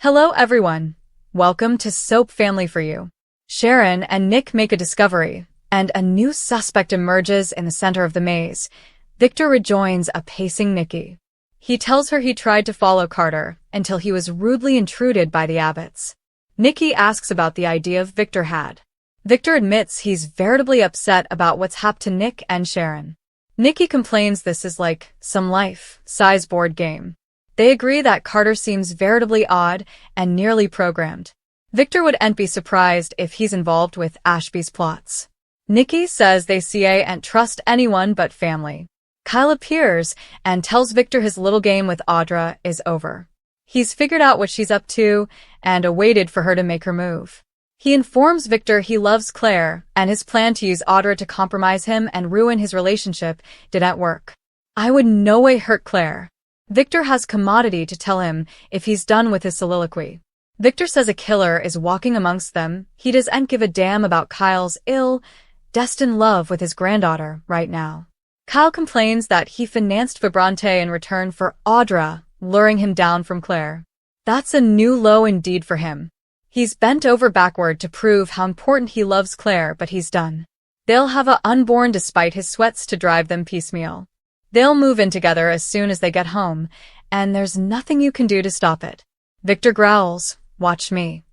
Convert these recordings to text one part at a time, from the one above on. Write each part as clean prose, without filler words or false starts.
Hello everyone. Welcome to Soap Family for You. Sharon and Nick make a discovery, and a new suspect emerges in the center of the maze. Victor rejoins a pacing Nikki. He tells her he tried to follow Carter until he was rudely intruded by the Abbotts. Nikki asks about the idea Victor had. Victor admits he's veritably upset about what's happened to Nick and Sharon. Nikki complains this is like some life-size board game. They agree that Carter seems veritably odd and nearly programmed. Victor wouldn't be surprised if he's involved with Ashby's plots. Nikki says they can't trust anyone but family. Kyle appears and tells Victor his little game with Audra is over. He's figured out what she's up to and awaited for her to make her move. He informs Victor he loves Claire and his plan to use Audra to compromise him and ruin his relationship didn't work. I would no way hurt Claire. Victor has Commodity to tell him if he's done with his soliloquy. Victor says a killer is walking amongst them. He doesn't give a damn about Kyle's ill-destined love with his granddaughter right now. Kyle complains that he financed Vibrante in return for Audra, luring him down from Claire. That's a new low indeed for him. He's bent over backward to prove how important he loves Claire, but he's done. They'll have a unborn despite his sweats to drive them piecemeal. They'll move in together as soon as they get home, and there's nothing you can do to stop it. Victor growls, "Watch me."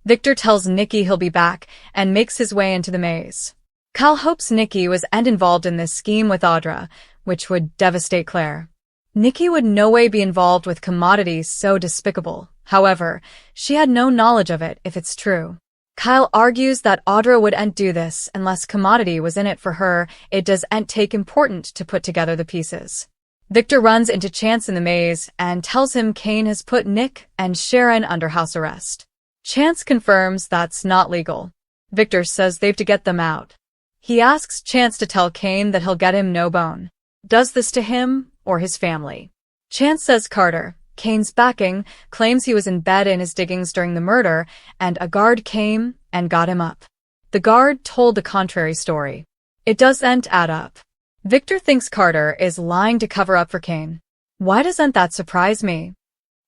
Victor tells Nikki he'll be back and makes his way into the maze. Kyle hopes Nikki was involved in this scheme with Audra, which would devastate Claire. Nikki would no way be involved with commodities so despicable. However, she had no knowledge of it if it's true. Kyle argues that Audra wouldn't do this unless Commodity was in it for her. It doesn't take important to put together the pieces. Victor runs into Chance in the maze and tells him Kane has put Nick and Sharon under house arrest. Chance confirms that's not legal. Victor says they've to get them out. He asks Chance to tell Kane that he'll get him no bone. Does this to him or his family? Chance says Carter, Kane's backing, claims he was in bed in his diggings during the murder, and a guard came and got him up. The guard told the contrary story. It doesn't add up. Victor thinks Carter is lying to cover up for Kane. Why doesn't that surprise me?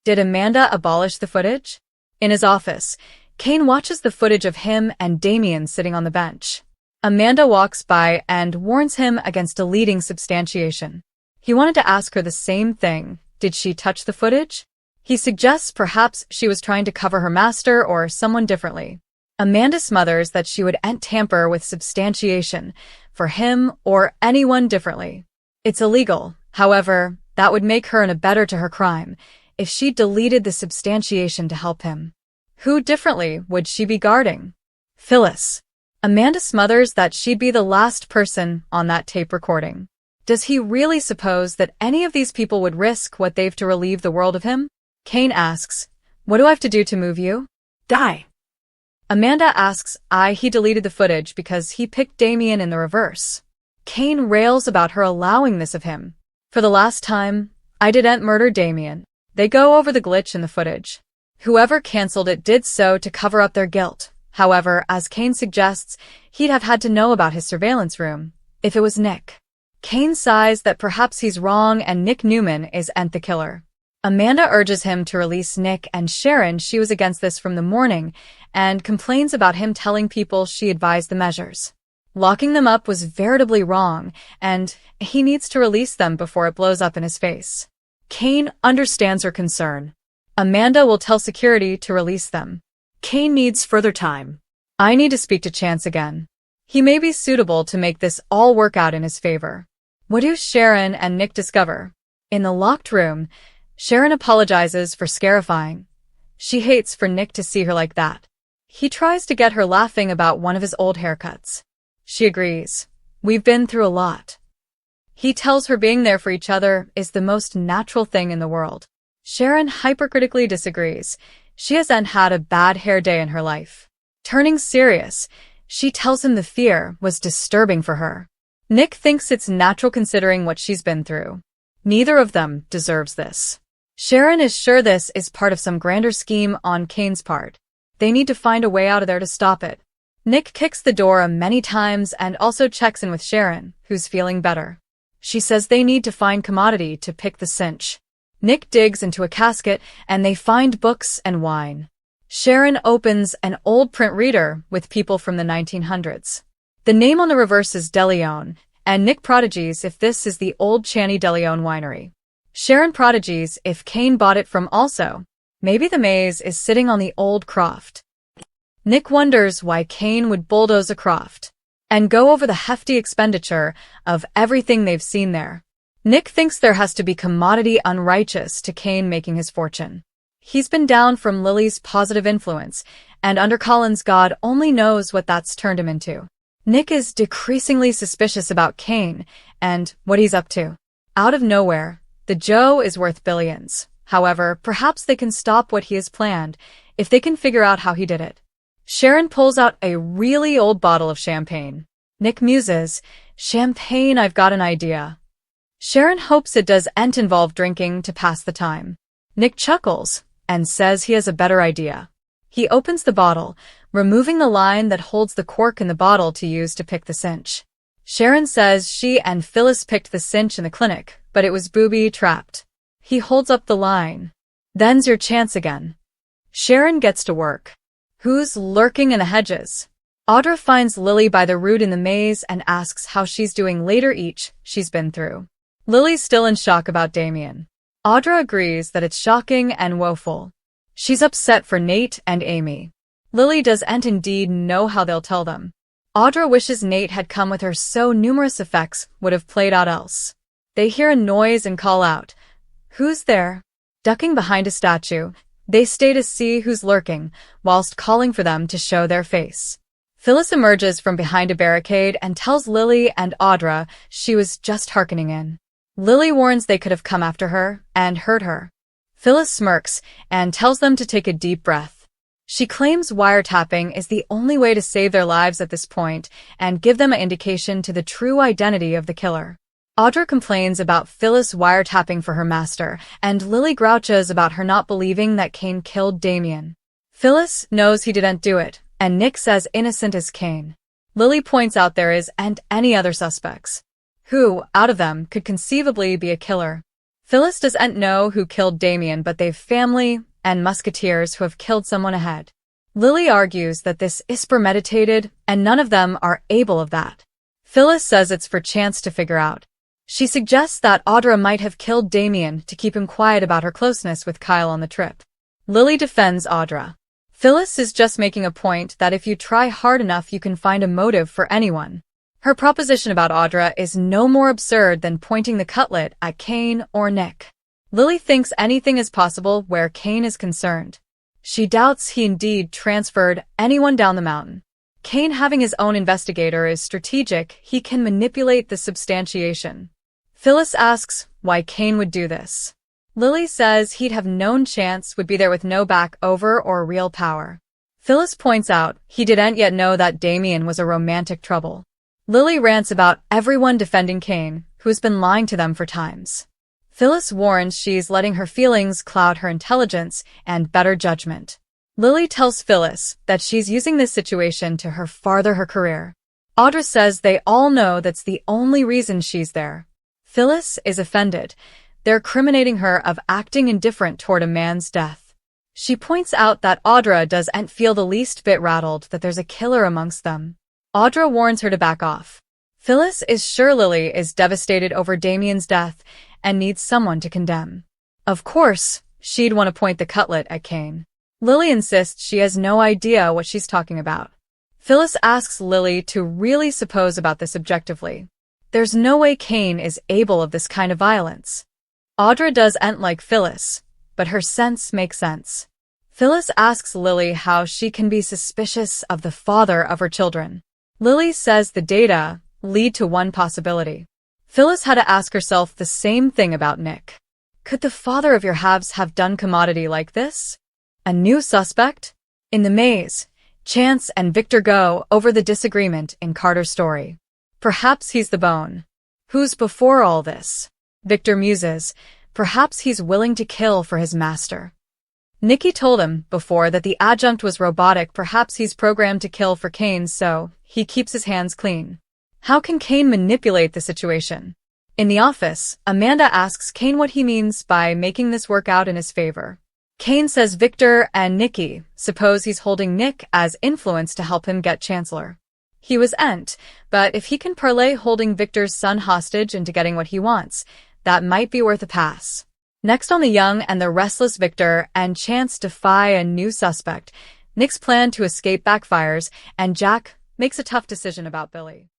Did Amanda abolish the footage? In his office, Kane watches the footage of him and Damien sitting on the bench. Amanda walks by and warns him against deleting substantiation. He wanted to ask her the same thing. Did she touch the footage? He suggests perhaps she was trying to cover her master or someone differently. Amanda smothers that she wouldn't tamper with substantiation for him or anyone differently. It's illegal. However, that would make her an abettor to her crime if she deleted the substantiation to help him. Who differently would she be guarding? Phyllis. Amanda smothers that she'd be the last person on that tape recording. Does he really suppose that any of these people would risk what they've to relieve the world of him? Kane asks, "What do I have to do to move you?" "Die." Amanda asks, he deleted the footage because he picked Damien in the reverse. Kane rails about her allowing this of him. "For the last time, I didn't murder Damien." They go over the glitch in the footage. Whoever cancelled it did so to cover up their guilt. However, as Kane suggests, he'd have had to know about his surveillance room if it was Nick. Kane sighs that perhaps he's wrong and Nick Newman isn't the killer. Amanda urges him to release Nick and Sharon. She was against this from the morning and complains about him telling people she advised the measures. Locking them up was veritably wrong, and he needs to release them before it blows up in his face. Kane understands her concern. Amanda will tell security to release them. Kane needs further time. I need to speak to Chance again. He may be suitable to make this all work out in his favor. What do Sharon and Nick discover? In the locked room, Sharon apologizes for scarifying. She hates for Nick to see her like that. He tries to get her laughing about one of his old haircuts. She agrees. We've been through a lot. He tells her being there for each other is the most natural thing in the world. Sharon hypercritically disagrees. She hasn't had a bad hair day in her life. Turning serious, she tells him the fear was disturbing for her. Nick thinks it's natural considering what she's been through. Neither of them deserves this. Sharon is sure this is part of some grander scheme on Kane's part. They need to find a way out of there to stop it. Nick kicks the door many times and also checks in with Sharon, who's feeling better. She says they need to find Commodity to pick the cinch. Nick digs into a casket and they find books and wine. Sharon opens an old print reader with people from the 1900s. The name on the reverse is DeLeon, and Nick prodigies if this is the old Channy DeLeon winery. Sharon prodigies if Kane bought it from also. Maybe the maze is sitting on the old croft. Nick wonders why Kane would bulldoze a croft and go over the hefty expenditure of everything they've seen there. Nick thinks there has to be commodity unrighteous to Kane making his fortune. He's been down from Lily's positive influence, and under Colin's God only knows what that's turned him into. Nick is decreasingly suspicious about Kane and what he's up to. Out of nowhere, the Joe is worth billions. However, perhaps they can stop what he has planned if they can figure out how he did it. Sharon pulls out a really old bottle of champagne. Nick muses, "Champagne, I've got an idea." Sharon hopes it doesn't involve drinking to pass the time. Nick chuckles and says he has a better idea. He opens the bottle, removing the line that holds the cork in the bottle to use to pick the cinch. Sharon says she and Phyllis picked the cinch in the clinic, but it was booby-trapped. He holds up the line. "Then's your chance again." Sharon gets to work. Who's lurking in the hedges? Audra finds Lily by the root in the maze and asks how she's doing later each she's been through. Lily's still in shock about Damien. Audra agrees that it's shocking and woeful. She's upset for Nate and Amy. Lily doesn't indeed know how they'll tell them. Audra wishes Nate had come with her so numerous effects would have played out else. They hear a noise and call out, "Who's there?" Ducking behind a statue, they stay to see who's lurking, whilst calling for them to show their face. Phyllis emerges from behind a barricade and tells Lily and Audra she was just hearkening in. Lily warns they could have come after her and hurt her. Phyllis smirks and tells them to take a deep breath. She claims wiretapping is the only way to save their lives at this point and give them an indication to the true identity of the killer. Audra complains about Phyllis wiretapping for her master, and Lily grouches about her not believing that Kane killed Damien. Phyllis knows he didn't do it, and Nick's as innocent as Kane. Lily points out there isn't any other suspects. Who, out of them, could conceivably be a killer? Phyllis doesn't know who killed Damien, but they've family and musketeers who have killed someone ahead. Lily argues that this is premeditated, and none of them are able of that. Phyllis says it's for Chance to figure out. She suggests that Audra might have killed Damien to keep him quiet about her closeness with Kyle on the trip. Lily defends Audra. Phyllis is just making a point that if you try hard enough you can find a motive for anyone. Her proposition about Audra is no more absurd than pointing the cutlet at Kane or Nick. Lily thinks anything is possible where Kane is concerned. She doubts he indeed transferred anyone down the mountain. Kane having his own investigator is strategic. He can manipulate the substantiation. Phyllis asks why Kane would do this. Lily says he'd have known Chance would be there with no back over or real power. Phyllis points out he didn't yet know that Damien was a romantic trouble. Lily rants about everyone defending Kane, who's been lying to them for times. Phyllis warns she's letting her feelings cloud her intelligence and better judgment. Lily tells Phyllis that she's using this situation to farther her career. Audra says they all know that's the only reason she's there. Phyllis is offended. They're criminating her of acting indifferent toward a man's death. She points out that Audra doesn't feel the least bit rattled that there's a killer amongst them. Audra warns her to back off. Phyllis is sure Lily is devastated over Damien's death and needs someone to condemn. Of course, she'd want to point the cutlet at Kane. Lily insists she has no idea what she's talking about. Phyllis asks Lily to really suppose about this objectively. There's no way Kane is able of this kind of violence. Audra doesn't like Phyllis, but her sense makes sense. Phyllis asks Lily how she can be suspicious of the father of her children. Lily says the data lead to one possibility. Phyllis had to ask herself the same thing about Nick. Could the father of your halves have done commodity like this? A new suspect? In the maze, Chance and Victor go over the disagreement in Carter's story. Perhaps he's the bone. Who's before all this? Victor muses. Perhaps he's willing to kill for his master. Nikki told him before that the adjunct was robotic. Perhaps he's programmed to kill for Kane, so he keeps his hands clean. How can Kane manipulate the situation? In the office, Amanda asks Kane what he means by making this work out in his favor. Kane says Victor and Nikki suppose he's holding Nick as influence to help him get Chancellor. He was ent, but if he can parlay holding Victor's son hostage into getting what he wants, that might be worth a pass. Next on the young and the restless Victor and Chance defy a new suspect. Nick's plan to escape backfires, and Jack makes a tough decision about Billy.